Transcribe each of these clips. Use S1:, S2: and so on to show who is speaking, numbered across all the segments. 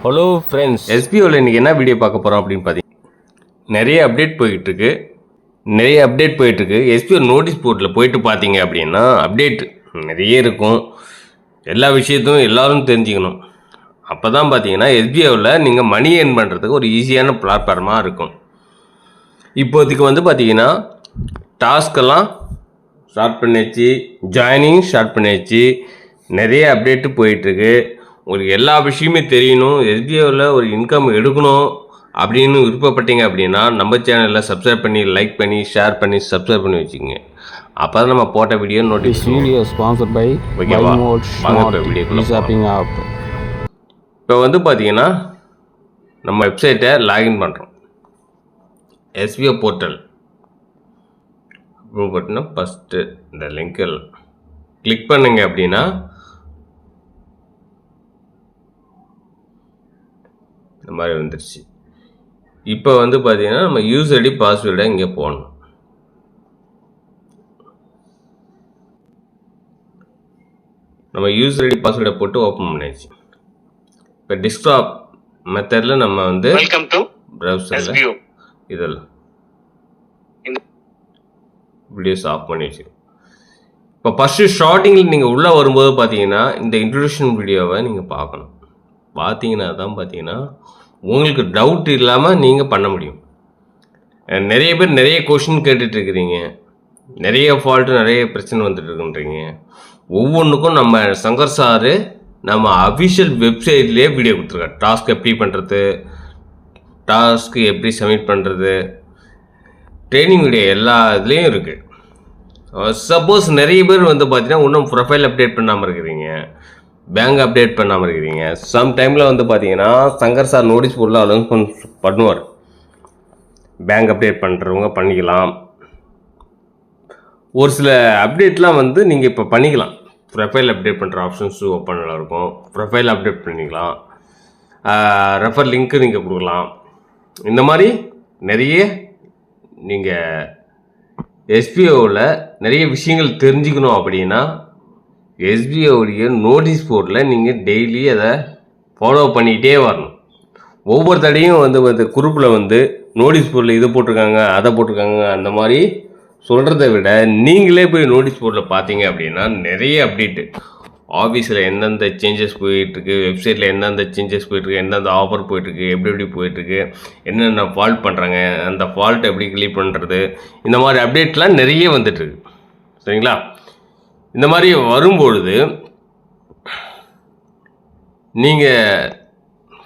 S1: Hello friends, எஸ்பிஓவில் இன்றைக்கி என்ன video பார்க்க போகிறோம் அப்படின்னு பார்த்தீங்கன்னா, நிறைய அப்டேட் போயிட்டுருக்கு. எஸ்பிஓ நோட்டீஸ் போர்ட்டில் போயிட்டு பார்த்தீங்க அப்படின்னா அப்டேட் நிறைய இருக்கும். எல்லா விஷயத்தையும் எல்லோரும் தெரிஞ்சுக்கணும். அப்போ தான் பார்த்தீங்கன்னா எஸ்பிஓவில் நீங்கள் மணி ஏர்ன் பண்ணுறதுக்கு ஒரு ஈஸியான பிளாட்ஃபார்மாக இருக்கும். இப்போதைக்கு வந்து பார்த்தீங்கன்னா டாஸ்கெல்லாம் ஸ்டார்ட் பண்ணியாச்சு, ஜாயினிங் ஸ்டார்ட் பண்ணியாச்சு, நிறைய அப்டேட்டு போயிட்டுருக்கு. உங்களுக்கு எல்லா விஷயமே தெரியணும், எஸ்பிஓவில் ஒரு இன்கம் எடுக்கணும் அப்படின்னு விருப்பப்பட்டீங்க அப்படின்னா நம்ம சேனலில் சப்ஸ்கிரைப் பண்ணி, லைக் பண்ணி, ஷேர் பண்ணி, சப்ஸ்கிரைப் பண்ணி வச்சுக்கோங்க. அப்போ தான் நம்ம போட்ட video notice.
S2: Video sponsored by வீடியோக்குள்ள ஷாப்பிங் ஆப்.
S1: இப்போ வந்து பார்த்தீங்கன்னா நம்ம வெப்சைட்டை லாகின் பண்ணுறோம். எஸ்பிஓ போர்ட்டல் பார்த்தீங்கன்னா ஃபஸ்ட்டு இந்த லிங்கில் கிளிக் பண்ணுங்க அப்படின்னா இந்த மாதிரி வந்துடுச்சு. இப்போ வந்து பார்த்தீங்கன்னா நம்ம யூசர் ஐடி பாஸ்வேர்டை இங்கே போடணும். நம்ம யூசர் ஐடி பாஸ்வேர்டை போட்டு ஓப்பன் பண்ணியாச்சு. இப்போ டெஸ்க்டாப் மெத்தடில் நம்ம வந்து ப்ரௌசரில் இதில் வீடியோஸ் ஆஃப் பண்ணி வச்சுருக்கோம். இப்போ ஃபஸ்ட்டு ஸ்டார்டிங்கில் நீங்கள் உள்ளே வரும்போது பார்த்தீங்கன்னா இந்த இன்ட்ரடக்ஷன் வீடியோவை நீங்கள் பார்க்கணும். பார்த்தீங்கன்னா தான் பார்த்தீங்கன்னா உங்களுக்கு டவுட் இல்லாமல் நீங்கள் பண்ண முடியும். நிறைய பேர் நிறைய கொஷின் கேட்டுட்ருக்கிறீங்க, நிறைய ஃபால்ட்டு, நிறைய பிரச்சனை வந்துட்டுருக்குன்றீங்க. ஒவ்வொன்றுக்கும் நம்ம சங்கர் சார் நம்ம அஃபிஷியல் வெப்சைட்லேயே வீடியோ கொடுத்துருக்காரு. டாஸ்க் எப்படி பண்ணுறது, டாஸ்க்கு எப்படி சப்மிட் பண்ணுறது, ட்ரைனிங் வீடியோ எல்லா இதுலேயும் இருக்குது. சப்போஸ் நிறைய பேர் வந்து பார்த்தீங்கன்னா இன்னும் ப்ரொஃபைல் அப்டேட் பண்ணாமல் இருக்கிறீங்க, பேங்க் அப்டேட் பண்ணாமல் இருக்கிறீங்க. சம் டைமில் வந்து பார்த்தீங்கன்னா சங்கர் சார் நோட்டீஸ் போர்டில் அனௌன்ஸ்மெண்ட் பண்ணுவார். பேங்க் அப்டேட் பண்ணுறவங்க பண்ணிக்கலாம். ஒரு சில அப்டேட்லாம் வந்து நீங்கள் இப்போ பண்ணிக்கலாம். ப்ரொஃபைல் அப்டேட் பண்ணுற ஆப்ஷன்ஸு ஓப்பனில் இருக்கும். ப்ரொஃபைல் அப்டேட் பண்ணிக்கலாம், ரெஃபர் லிங்க்கு நீங்கள் கொடுக்கலாம். இந்த மாதிரி நிறைய நீங்கள் எஸ்பிஓவில் நிறைய விஷயங்கள் தெரிஞ்சுக்கணும் அப்படின்னா எஸ்பிஓடைய நோட்டீஸ் போர்டில் நீங்கள் டெய்லி அதை ஃபாலோ பண்ணிக்கிட்டே வரணும். ஒவ்வொரு தடையும் வந்து குரூப்பில் வந்து நோட்டீஸ் போர்டில் இதை போட்டிருக்காங்க, அதை போட்டிருக்காங்க, அந்த மாதிரி சொல்கிறத விட நீங்களே போய் நோட்டீஸ் போர்டில் பார்த்தீங்க அப்படின்னா நிறைய அப்டேட்டு, ஆஃபீஸில் எந்தெந்த சேஞ்சஸ் போயிட்டுருக்கு, வெப்சைட்டில் எந்தெந்த சேஞ்சஸ் போயிட்டுருக்கு, எந்தெந்த ஆஃபர் போயிட்டுருக்கு, எப்படி போயிட்டுருக்கு, என்னென்ன ஃபால்ட் பண்ணுறாங்க, அந்த ஃபால்ட் எப்படி கிளியர் பண்ணுறது, இந்த மாதிரி அப்டேட்லாம் நிறைய வந்துட்டுருக்கு. சரிங்களா? இந்த மாதிரி வரும்பொழுது நீங்கள்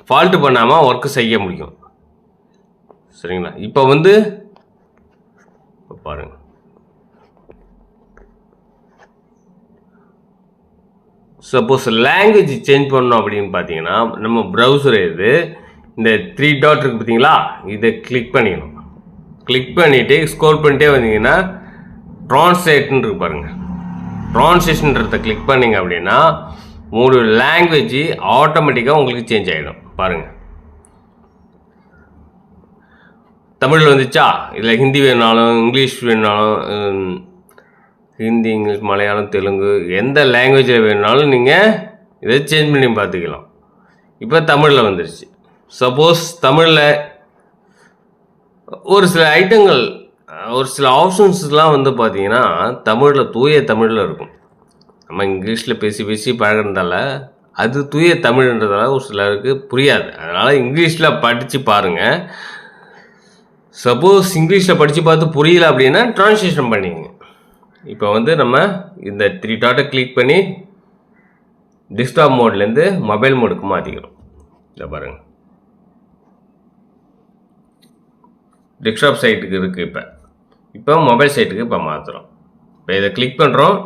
S1: ஃபால்ட்டு பண்ணாமல் ஒர்க்கு செய்ய முடியும். சரிங்களா? இப்போ வந்து பாருங்கள், சப்போஸ் லாங்குவேஜ் சேஞ்ச் பண்ணணும் அப்படின்னு பார்த்தீங்கன்னா நம்ம ப்ரௌசர் இது இந்த 3 டாட் இருக்குது பார்த்தீங்களா, இதை கிளிக் பண்ணிக்கணும். கிளிக் பண்ணிவிட்டு ஸ்க்ரோல் பண்ணிட்டே வந்தீங்கன்னா ட்ரான்ஸ்லேட்னு இருக்கு பாருங்கள். ட்ரான்ஸ்லேஷன்றதை கிளிக் பண்ணிங்க அப்படின்னா 3 லாங்குவேஜ் ஆட்டோமேட்டிக்காக உங்களுக்கு சேஞ்ச் ஆகிடும். பாருங்கள், தமிழ் வந்துச்சா, இல்லை ஹிந்தி வேணாலும், இங்கிலீஷ் வேணாலும், ஹிந்தி, இங்கிலீஷ், மலையாளம், தெலுங்கு, எந்த லாங்குவேஜில் வேணுனாலும் நீங்கள் இதை சேஞ்ச் பண்ணி பார்த்துக்கலாம். இப்போ தமிழில் வந்துடுச்சு. சப்போஸ் தமிழில் ஒரு சில ஐட்டங்கள், ஒரு சில ஆப்ஷன்ஸ்லாம் வந்து பார்த்தீங்கன்னா தமிழில், தூய தமிழில் இருக்கும். நம்ம இங்கிலீஷில் பேசி பழகிறதால அது தூய தமிழ்ன்றதால ஒரு சிலருக்கு புரியாது. அதனால் இங்கிலீஷில் படித்து பாருங்கள். சப்போஸ் இங்கிலீஷில் படித்து பார்த்து புரியல அப்படின்னா ட்ரான்ஸ்லேஷன் பண்ணிங்க. இப்போ வந்து நம்ம இந்த 3 டாட்டை கிளிக் பண்ணி டெஸ்க்டாப் மோட்லேருந்து மொபைல் மோடுக்கு மாற்றிக்கிறோம். இதை பாருங்கள், டெஸ்க்டாப் சைட்டுக்கு இருக்குது. இப்போ மொபைல் சைட்டுக்கு இப்போ மாற்றுறோம். இப்போ இதை கிளிக் பண்ணுறோம்,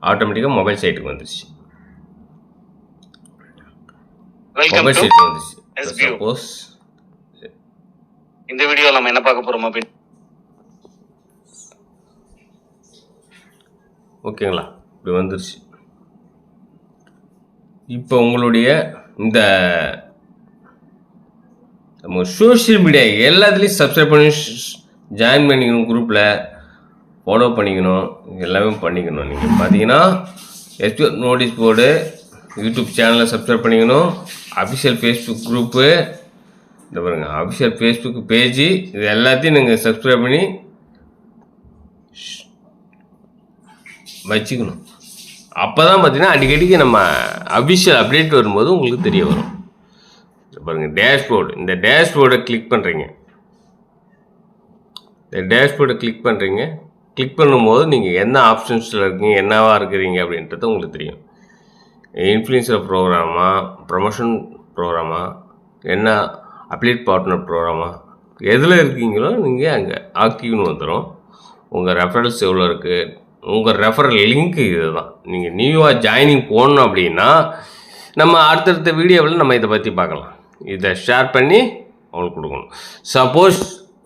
S1: ஆட்டோமேட்டிக்காக மொபைல் சைட்டுக்கு வந்துடுச்சு. மொபைல் சைட்டுக்கு வந்துடுச்சு. சப்போஸ்
S3: இந்த வீடியோவில் நம்ம என்ன பார்க்க போகிறோம் அப்படின்னு
S1: ஓகேங்களா, இப்படி வந்துடுச்சு. இப்போ உங்களுடைய இந்த நம்ம சோஷியல் மீடியா எல்லாத்துலேயும் சப்ஸ்கிரைப் பண்ணி ஜாயின் பண்ணிக்கணும், குரூப்பில் ஃபாலோ பண்ணிக்கணும், எல்லாமே பண்ணிக்கணும். நீங்கள் பார்த்தீங்கன்னா எஸ்பிஓ நோட்டீஸ் போர்டு யூடியூப் சேனலை சப்ஸ்கிரைப் பண்ணிக்கணும். அஃபிஷியல் ஃபேஸ்புக் குரூப்பு, இந்த பாருங்கள் அஃபிஷியல் ஃபேஸ்புக் பேஜு, இது எல்லாத்தையும் நீங்கள் சப்ஸ்கிரைப் பண்ணி வச்சுக்கணும். அப்போ தான் பார்த்தீங்கன்னா அடிக்கடிக்கு நம்ம அஃபிஷியல் அப்டேட் வரும்போது உங்களுக்கு தெரிய வரும். பாருங்கள் டேஷ்போர்டு, இந்த டேஷ்போர்டை கிளிக் பண்ணுறீங்க. இந்த டேஷ்போர்டை கிளிக் பண்ணுறீங்க. கிளிக் பண்ணும்போது நீங்கள் என்ன ஆப்ஷன்ஸில் இருக்கீங்க, என்னவா இருக்கிறீங்க அப்படின்றது உங்களுக்கு தெரியும். இன்ஃப்ளூயன்சர் ப்ரோக்ராமா, ப்ரமோஷன் ப்ரோக்ராமா, என்ன அப்ளேட் பார்ட்னர் ப்ரோக்ராமா, எதில் இருக்கீங்களோ நீங்கள் அங்கே ஆக்டிவ்னு வந்துடும். உங்கள் ரெஃபரன்ஸ் எவ்வளோ இருக்குது, உங்கள் ரெஃபரல் லிங்க்கு இது தான். நீங்கள் நியூவாக ஜாயினிங் போடணும் அப்படின்னா நம்ம அடுத்தடுத்த வீடியோவில் நம்ம இதை பற்றி பார்க்கலாம். இதை ஷேர் பண்ணி அவங்களுக்கு கொடுக்கணும். சப்போஸ்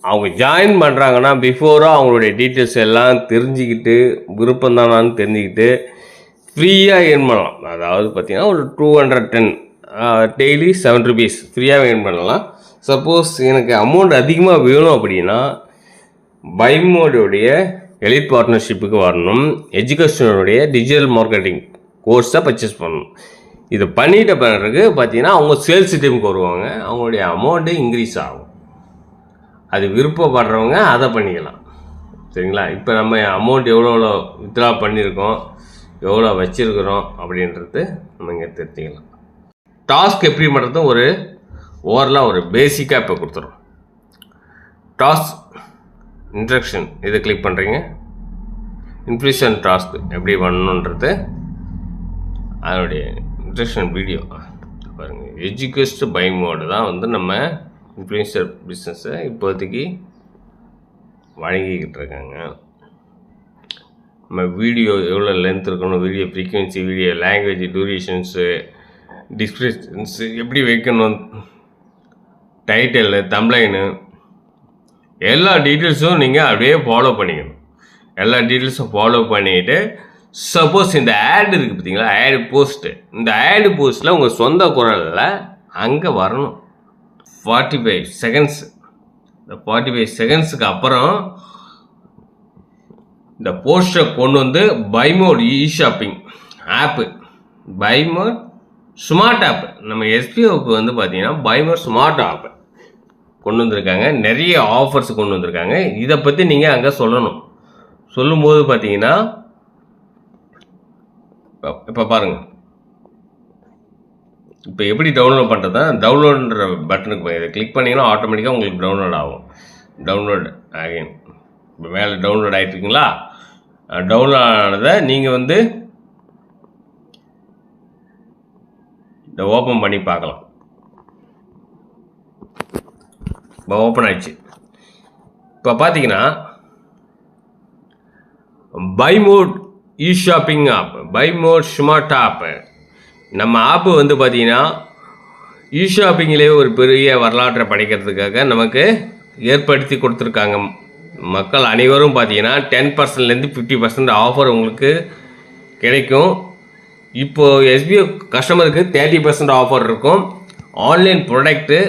S1: அவங்க ஜாயின் பண்ணுறாங்கன்னா பிஃபோராக அவங்களுடைய டீட்டெயில்ஸ் எல்லாம் தெரிஞ்சுக்கிட்டு, விருப்பம் தானான்னு தெரிஞ்சுக்கிட்டு ஃப்ரீயாக ஏர்ன் பண்ணலாம். அதாவது பார்த்திங்கன்னா ஒரு 210 டெய்லி 7 rupees ஃப்ரீயாக ஏர்ன் பண்ணலாம். சப்போஸ் எனக்கு அமௌண்ட் அதிகமாக வேணும் அப்படின்னா பைமோடைய எலிட் பார்ட்னர்ஷிப்புக்கு வரணும். எஜுகேஷனுடைய டிஜிட்டல் மார்க்கெட்டிங் கோர்ஸை பர்ச்சேஸ் பண்ணணும். இது பண்ணிட்ட பிறகு பார்த்தீங்கன்னா அவங்க சேல்ஸ் டீமுக்கு வருவாங்க. அவங்களுடைய அமௌண்ட்டு இன்க்ரீஸ் ஆகும். அது விருப்பப்படுறவங்க அதை பண்ணிக்கலாம். சரிங்களா? இப்போ நம்ம அமௌண்ட் எவ்வளோ வித்ட்ரா பண்ணியிருக்கோம், எவ்வளோ வச்சுருக்கிறோம் அப்படின்றது நம்ம இங்கே தெரிஞ்சுக்கலாம். டாஸ்க் எப்படி பண்ணுறது ஒரு ஓவரலாக ஒரு பேசிக்காக இப்போ கொடுத்துரும். டாஸ்க் இன்ஸ்ட்ரக்ஷன் இதை கிளிக் பண்ணுறீங்க. இன்ஃப்ளூயன்சர் டாஸ்க் எப்படி பண்ணணுன்றது அதனுடைய இன்ஸ்ட்ரக்ஷன் வீடியோ பாருங்கள். எஜுகேஸ்ட் பை மோடு தான் வந்து நம்ம இன்ஃப்ளூயன்சர் பிஸ்னஸை இப்போதைக்கு வழங்கிக்கிட்டு இருக்காங்க. நம்ம வீடியோ எவ்வளோ லென்த் இருக்கணும், வீடியோ ஃப்ரீக்வன்சி, வீடியோ லாங்குவேஜ், டியூரேஷன்ஸு, டிஸ்கிரிப்ஷன்ஸு எப்படி வைக்கணும், டைட்டில், தம்ப்லைனு, எல்லா டீட்டெயில்ஸும் நீங்கள் அப்படியே ஃபாலோ பண்ணிக்கணும். எல்லா டீட்டெயில்ஸும் ஃபாலோ பண்ணிவிட்டு சப்போஸ் இந்த ஆட் இருக்குது பார்த்தீங்களா, ஆடு போஸ்ட்டு, இந்த ஆடு போஸ்ட்டில் உங்கள் சொந்த குரலில் அங்கே வரணும். 45 செகண்ட்ஸ். இந்த 45 செகண்ட்ஸுக்கு அப்புறம் இந்த போஸ்டரை கொண்டு வந்து பைமோட் இ ஷாப்பிங் ஆப்பு, பைமோட் ஸ்மார்ட் ஆப், நம்ம எஸ்பிஓக்கு வந்து பார்த்தீங்கன்னா பைமோட் ஸ்மார்ட் ஆப் கொண்டு வந்திருக்காங்க. நிறைய ஆஃபர்ஸ் கொண்டு வந்திருக்காங்க. இதை பற்றி நீங்கள் அங்கே சொல்லணும். சொல்லும்போது பார்த்தீங்கன்னா இப்போ பாருங்கள், இப்போ எப்படி டவுன்லோட் பண்ணுறதா, டவுன்லோடுன்ற பட்டனுக்கு இதை கிளிக் பண்ணிங்கன்னா ஆட்டோமேட்டிக்காக உங்களுக்கு டவுன்லோட் ஆகும். டவுன்லோட் ஆகின் இப்போ மேலே டவுன்லோட் ஆகிட்டுருக்குங்களா? டவுன்லோட் ஆனதை நீங்கள் வந்து இதை ஓப்பன் பண்ணி பார்க்கலாம். இப்போ ஓப்பன் ஆயிடுச்சு. இப்போ பார்த்தீங்கன்னா பைமோட் இ ஷாப்பிங் ஆப், பைமோட் ஸ்மார்ட் ஆப், நம்ம ஆப்பு வந்து பார்த்தீங்கன்னா இ ஷாப்பிங்லேயே ஒரு பெரிய வரலாற்றை படைக்கிறதுக்காக நமக்கு ஏற்படுத்தி கொடுத்துருக்காங்க. மக்கள் அனைவரும் பார்த்தீங்கன்னா 10%லேருந்து 50% ஆஃபர் உங்களுக்கு கிடைக்கும். இப்போது எஸ்பிஓ கஸ்டமருக்கு 30% ஆஃபர் இருக்கும். ஆன்லைன் ப்ராடக்ட்டு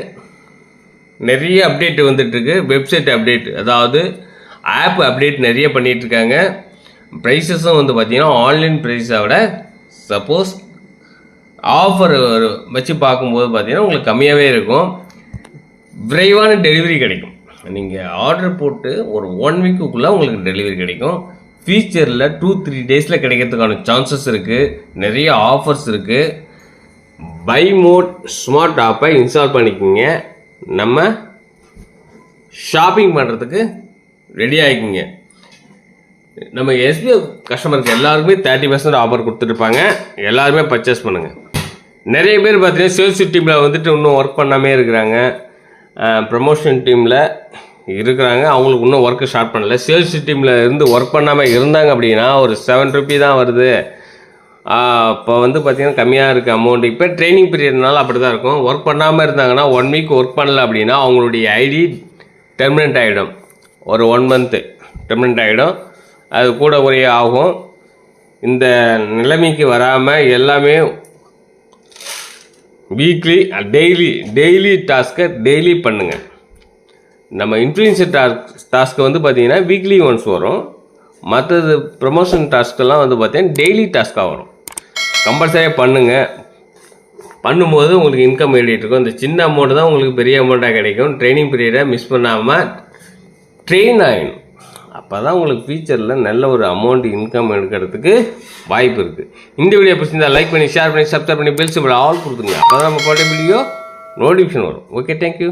S1: நிறைய அப்டேட் வந்துட்டுருக்கு. வெப்சைட் அப்டேட், அதாவது ஆப் அப்டேட் நிறைய பண்ணிகிட்ருக்காங்க. ப்ரைஸஸும் வந்து பார்த்திங்கன்னா ஆன்லைன் ப்ரைஸை விட சப்போஸ் ஆஃபர் வச்சு பார்க்கும்போது பார்த்திங்கன்னா உங்களுக்கு கம்மியாகவே இருக்கும். விரைவான டெலிவரி கிடைக்கும். நீங்கள் ஆர்டர் போட்டு ஒரு 1 வீக்குக்குள்ளே உங்களுக்கு டெலிவரி கிடைக்கும். ஃபியூச்சரில் 2-3 டேஸில் கிடைக்கிறதுக்கான சான்சஸ் இருக்குது. நிறைய ஆஃபர்ஸ் இருக்குது. பைமோட் ஸ்மார்ட் ஆப்பை இன்ஸ்டால் பண்ணிக்கோங்க. நம்ம ஷாப்பிங் பண்ணுறதுக்கு ரெடி ஆகிக்கிங்க. நம்ம எஸ்பிஓ கஸ்டமருக்கு எல்லாருக்குமே 30% ஆஃபர் கொடுத்துருப்பாங்க. எல்லாருமே பர்ச்சேஸ் பண்ணுங்கள். நிறைய பேர் பார்த்தீங்கன்னா சேல்ஸ் டீமில் வந்துட்டு இன்னும் ஒர்க் பண்ணாமே இருக்கிறாங்க. ப்ரமோஷன் டீமில் இருக்கிறாங்க, அவங்களுக்கு இன்னும் ஒர்க்கு ஸ்டார்ட் பண்ணலை. சேல்ஸ் டீமில் இருந்து ஒர்க் பண்ணாமல் இருந்தாங்க அப்படின்னா ஒரு 7 ரூபி தான் வருது. இப்போ வந்து பார்த்திங்கன்னா கம்மியாக இருக்குது அமௌண்ட். இப்போ ட்ரைனிங் பீரியட்னால அப்படி தான் இருக்கும். ஒர்க் பண்ணாமல் இருந்தாங்கன்னா 1 வீக் ஒர்க் பண்ணல அப்படின்னா அவங்களுடைய ஐடி டெர்மினேட் ஆகிடும். ஒரு 1 மந்த்து டெர்மினேட் ஆகிடும். அது கூட குறைய ஆகும். இந்த நிலைமைக்கு வராமல் எல்லாமே வீக்லி டெய்லி டாஸ்க்கை டெய்லி பண்ணுங்கள். நம்ம இன்ஃப்ளூயன்சர் டாஸ்க்கு வந்து பார்த்திங்கன்னா வீக்லி ஒன்ஸ் வரும். மற்றது ப்ரமோஷன் டாஸ்க்கெல்லாம் வந்து பார்த்தீங்கன்னா டெய்லி டாஸ்க்காக வரும். கம்பல்சரியாக பண்ணுங்கள். பண்ணும்போது உங்களுக்கு இன்கம் ஏறிட்டு இருக்கும். இந்த சின்ன அமௌண்ட் தான் உங்களுக்கு பெரிய அமௌண்ட்டாக கிடைக்கும். ட்ரைனிங் பீரியடை மிஸ் பண்ணாமல் ட்ரெயின் ஆகிடும். அப்போ தான் உங்களுக்கு ஃபியூச்சரில் நல்ல ஒரு அமௌண்ட் இன்கம் எடுக்கிறதுக்கு வாய்ப்பு இருக்குது. இந்த வீடியோ பிடிச்சிருந்தா லைக் பண்ணி ஷேர் பண்ணி சப்ஸ்கிரைப் பண்ணி பெல் சிம்பிள் ஆல் கொடுத்துருங்க. அப்போ தான் நம்ம போட்ட வீடியோ நோட்டிஃபிகேஷன் வரும். Okay, thank you.